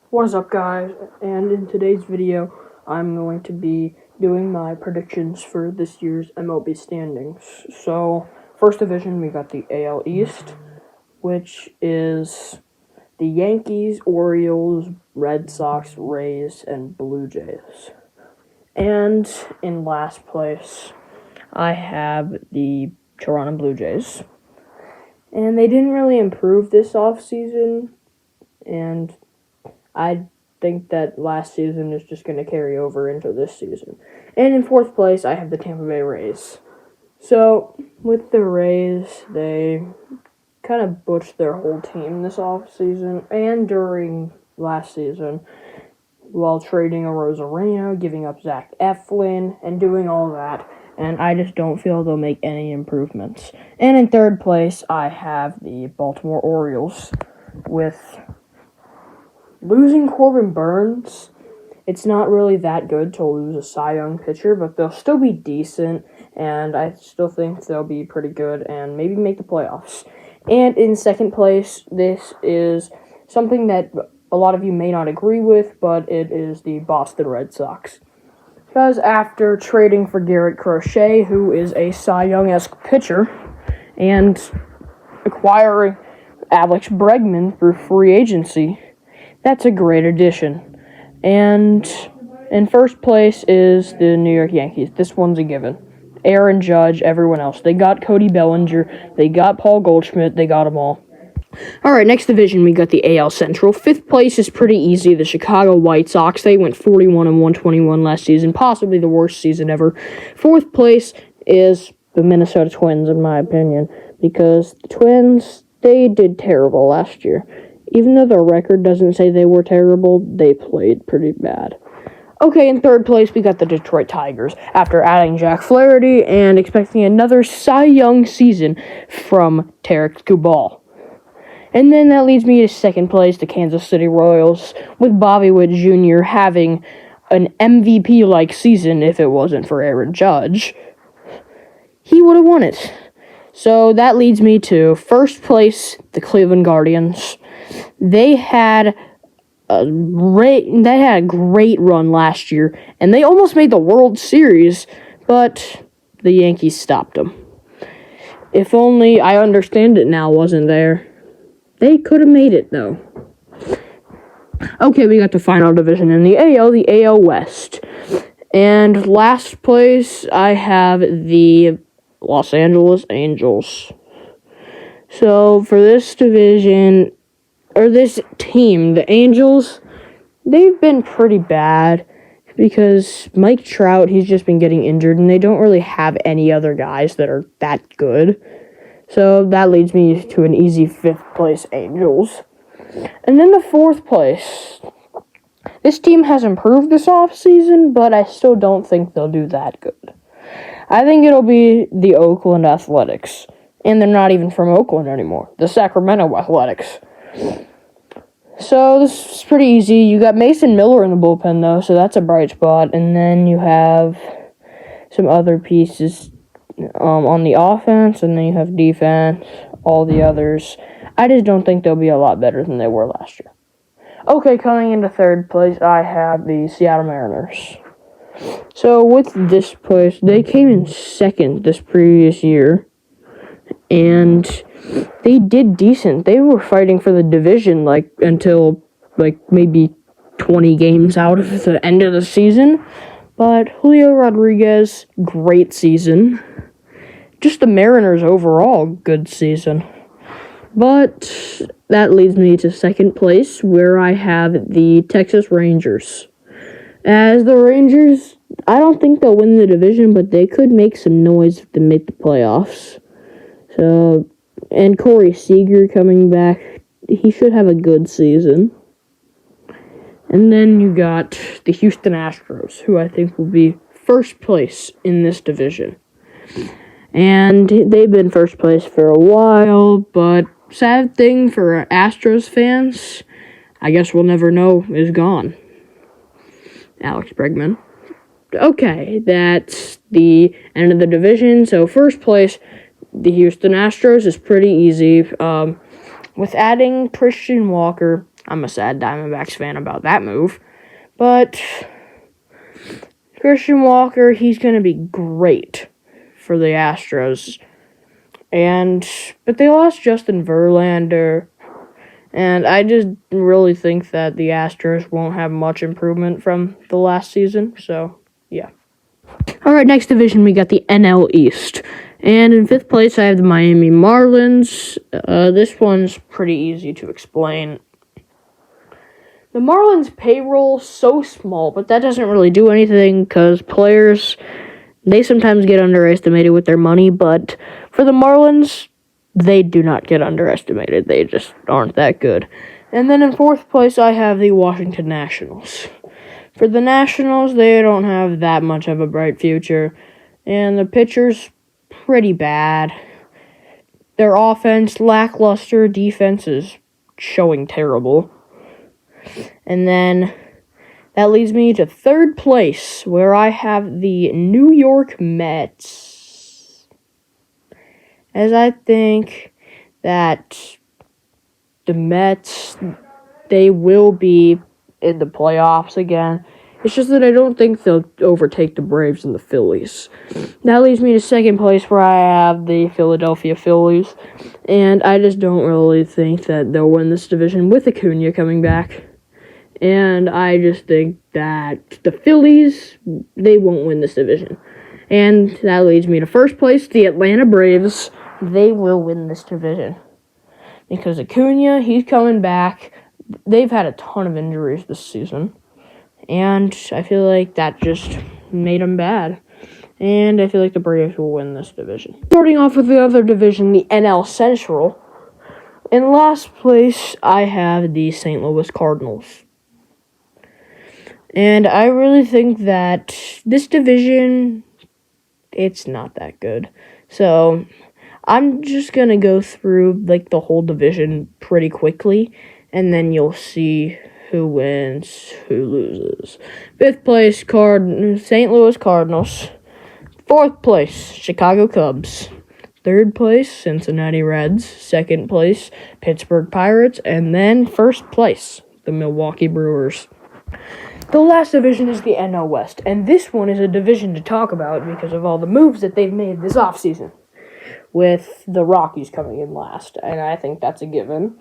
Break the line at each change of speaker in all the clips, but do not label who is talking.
What is up, guys? And in today's video, I'm going to be doing my predictions for this year's MLB standings. So, first division, we got the AL East, which is the Yankees, Orioles, Red Sox, Rays, and Blue Jays. And in last place, I have the Toronto Blue Jays. And they didn't really improve this offseason, and I think that last season is just going to carry over into this season. And in fourth place, I have the Tampa Bay Rays. So, with the Rays, they kind of butched their whole team this offseason and during last season while trading a Rosarino, giving up Zach Eflin, and doing all that. And I just don't feel they'll make any improvements. And in third place, I have the Baltimore Orioles with losing Corbin Burns. It's not really that good to lose a Cy Young pitcher, but they'll still be decent, and I still think they'll be pretty good and maybe make the playoffs. And in second place, this is something that a lot of you may not agree with, but it is the Boston Red Sox. Because after trading for Garrett Crochet, who is a Cy Young-esque pitcher, and acquiring Alex Bregman through free agency, that's a great addition. And in first place is the New York Yankees. This one's a given. Aaron Judge, everyone else. They got Cody Bellinger. They got Paul Goldschmidt. They got them all. All right, next division, we got the AL Central. Fifth place is pretty easy. The Chicago White Sox. They went 41-121 last season, possibly the worst season ever. Fourth place is the Minnesota Twins, in my opinion, because the Twins, they did terrible last year. Even though their record doesn't say they were terrible, they played pretty bad. Okay, in third place, we got the Detroit Tigers. After adding Jack Flaherty and expecting another Cy Young season from Tarek Skubal. And then that leads me to second place, the Kansas City Royals, with Bobby Witt Jr. having an MVP-like season if it wasn't for Aaron Judge. He would have won it. So that leads me to first place, the Cleveland Guardians. They had a great run last year, and they almost made the World Series, but the Yankees stopped them. If only I understand it now wasn't there. They could have made it, though. Okay, we got the final division in the AL West. And last place, I have the Los Angeles Angels. So, for this division, or this team, the Angels, they've been pretty bad because Mike Trout, he's just been getting injured, and they don't really have any other guys that are that good. So that leads me to an easy fifth place Angels. And then the fourth place. This team has improved this offseason, but I still don't think they'll do that good. I think it'll be the Oakland Athletics. And they're not even from Oakland anymore. The Sacramento Athletics. So this is pretty easy. You got Mason Miller in the bullpen, though, so that's a bright spot. And then you have some other pieces on the offense, and then you have defense, all the others. I just don't think they'll be a lot better than they were last year. Okay, coming into third place, I have the Seattle Mariners. So with this place, they came in second this previous year, and they did decent. They were fighting for the division until maybe 20 games out of the end of the season. But Julio Rodriguez, great season. Just the Mariners overall, good season. But that leads me to second place, where I have the Texas Rangers. As the Rangers, I don't think they'll win the division, but they could make some noise if they make the playoffs. So, and Corey Seager coming back, he should have a good season. And then you got the Houston Astros, who I think will be first place in this division. And they've been first place for a while, but sad thing for Astros fans, I guess we'll never know, is gone. Alex Bregman. Okay, that's the end of the division. So first place, the Houston Astros, is pretty easy. With adding Christian Walker, I'm a sad Diamondbacks fan about that move. But Christian Walker, he's going to be great for the Astros. But they lost Justin Verlander, and I just really think that the Astros won't have much improvement from the last season, so yeah. Alright, next division, we got the NL East. And in 5th place, I have the Miami Marlins. This one's pretty easy to explain. The Marlins' payroll is so small, but that doesn't really do anything because players, they sometimes get underestimated with their money, but for the Marlins, they do not get underestimated. They just aren't that good. And then in 4th place, I have the Washington Nationals. For the Nationals, they don't have that much of a bright future, and the pitcher's pretty bad. Their offense, lackluster, defense is showing terrible. And then that leads me to 3rd place, where I have the New York Mets. As I think that the Mets, they will be in the playoffs again. It's just that I don't think they'll overtake the Braves and the Phillies. That leads me to 2nd place, where I have the Philadelphia Phillies. And I just don't really think that they'll win this division with Acuna coming back. And I just think that the Phillies, they won't win this division. And that leads me to 1st place, the Atlanta Braves. They will win this division. Because Acuna, he's coming back. They've had a ton of injuries this season. And I feel like that just made them bad. And I feel like the Braves will win this division. Starting off with the other division, the NL Central. In last place, I have the St. Louis Cardinals. And I really think that this division, it's not that good. So I'm just going to go through the whole division pretty quickly, and then you'll see who wins, who loses. 5th place, St. Louis Cardinals. 4th place, Chicago Cubs. 3rd place, Cincinnati Reds. 2nd place, Pittsburgh Pirates. And then 1st place, the Milwaukee Brewers. The last division is the NL West, and this one is a division to talk about because of all the moves that they've made this offseason, with the Rockies coming in last, and I think that's a given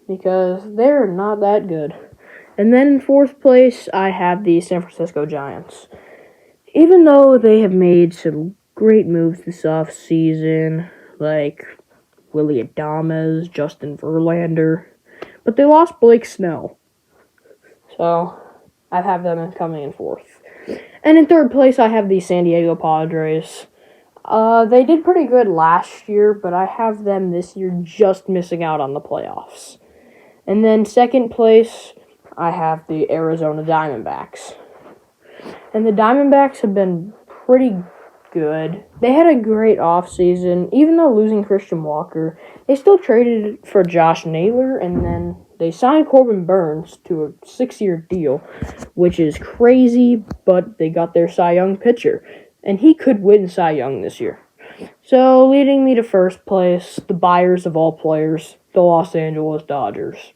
because they're not that good. And then in 4th place, I have the San Francisco Giants. Even though they have made some great moves this offseason, like Willie Adames, Justin Verlander, but they lost Blake Snell. So I have them coming in 4th. And in 3rd place, I have the San Diego Padres. They did pretty good last year, but I have them this year just missing out on the playoffs. And then 2nd place, I have the Arizona Diamondbacks. And the Diamondbacks have been pretty good. They had a great offseason. Even though losing Christian Walker, they still traded for Josh Naylor, and then they signed Corbin Burns to a 6-year deal, which is crazy, but they got their Cy Young pitcher, and he could win Cy Young this year. So, leading me to 1st place, the buyers of all players, the Los Angeles Dodgers.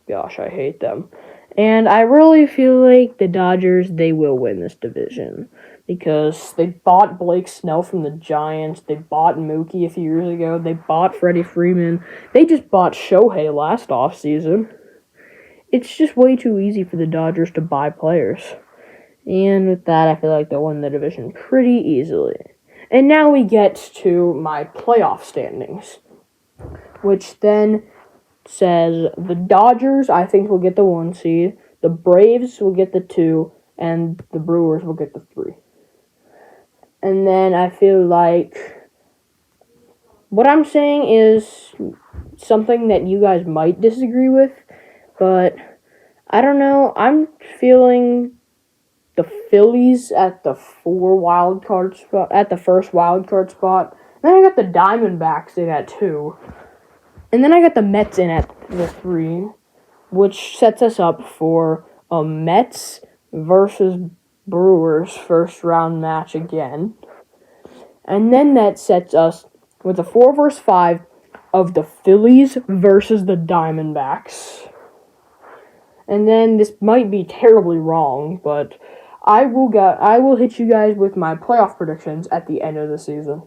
Gosh, I hate them. And I really feel like the Dodgers, they will win this division because they bought Blake Snell from the Giants. They bought Mookie a few years ago. They bought Freddie Freeman. They just bought Shohei last offseason. It's just way too easy for the Dodgers to buy players. And with that, I feel like they'll win the division pretty easily. And now we get to my playoff standings, which then says the Dodgers, I think, will get the 1 seed, the Braves will get the 2, and the Brewers will get the 3. And then I feel like what I'm saying is something that you guys might disagree with, but I don't know. I'm feeling the Phillies at the 4 wild card spot, at the first wild card spot. Then I got the Diamondbacks in at 2. And then I got the Mets in at the 3, which sets us up for a Mets versus Brewers first round match again. And then that sets us with a 4 versus 5 of the Phillies versus the Diamondbacks. And then this might be terribly wrong, but I will hit you guys with my playoff predictions at the end of the season.